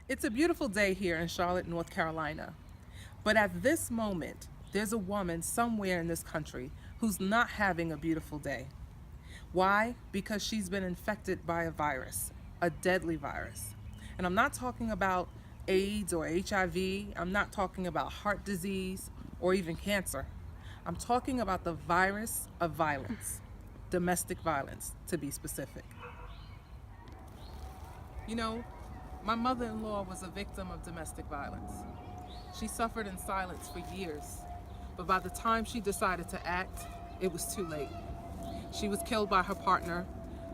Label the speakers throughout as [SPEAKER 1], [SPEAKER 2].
[SPEAKER 1] It's a beautiful day here in Charlotte, North Carolina. But at this moment, there's a woman somewhere in this country who's not having a beautiful day. Why? Because she's been infected by a virus, a deadly virus. And I'm not talking about AIDS or HIV, I'm not talking about heart disease or even cancer. I'm talking about the virus of violence, domestic violence to be specific. You know, my mother in law was a victim of domestic violence. She suffered in silence for years, but by the time she decided to act, it was too late. She was killed by her partner,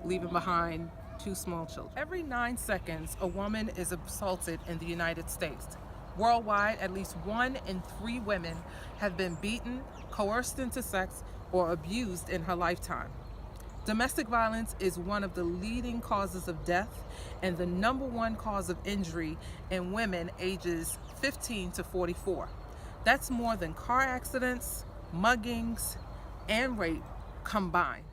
[SPEAKER 1] leaving behind two small children. Every 9 seconds, a woman is assaulted in the United States. Worldwide, at least 1 in 3 women have been beaten, coerced into sex, or abused in her lifetime. Domestic violence is one of the leading causes of death and the #1 cause of injury in women ages 15 to 44. That's more than car accidents, muggings, and rape combined.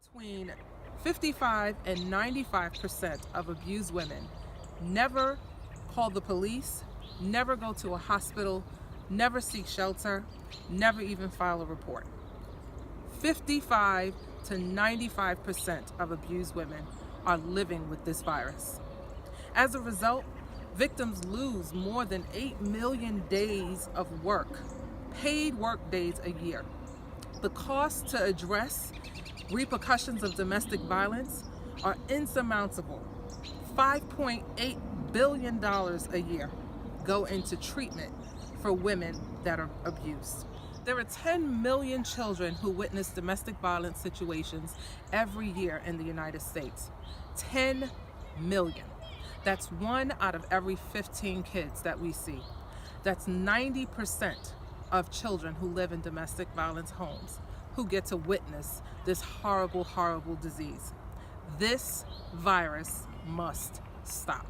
[SPEAKER 1] Between 55 and 95% of abused women never call the police, never go to a hospital, never seek shelter, never even file a report. 55 to 95% of abused women are living with this virus. As a result, victims lose more than 8 million days of work, paid work days a year. The costs to address repercussions of domestic violence are insurmountable. $5.8 billion a year go into treatment for women that are abused. There are 10 million children who witness domestic violence situations every year in the United States. 10 million. That's 1 out of every 15 kids that we see. That's 90% of children who live in domestic violence homes who get to witness this horrible, horrible disease. This virus must stop.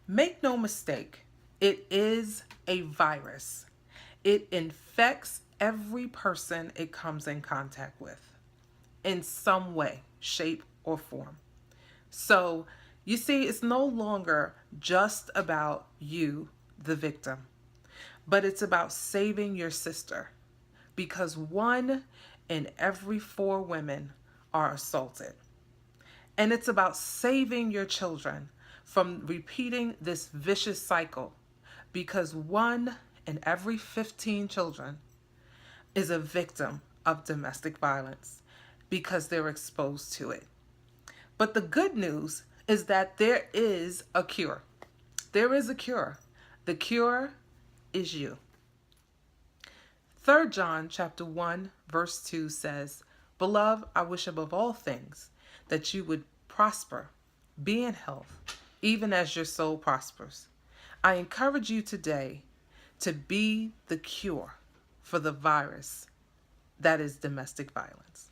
[SPEAKER 1] Make no mistake, it is a virus. It infects every person it comes in contact with in some way, shape, or form. So, you see, it's no longer just about you, the victim, but it's about saving your sister because 1 in every 4 women are assaulted. And it's about saving your children from repeating this vicious cycle because 1 in every 15 children is a victim of domestic violence because they're exposed to it. But the good news is that there is a cure. There is a cure. The cure is you. 3 John chapter 1 verse 2 says, "Beloved, I wish above all things that you would prosper, be in health, even as your soul prospers." I encourage you today to be the cure for the virus that is domestic violence.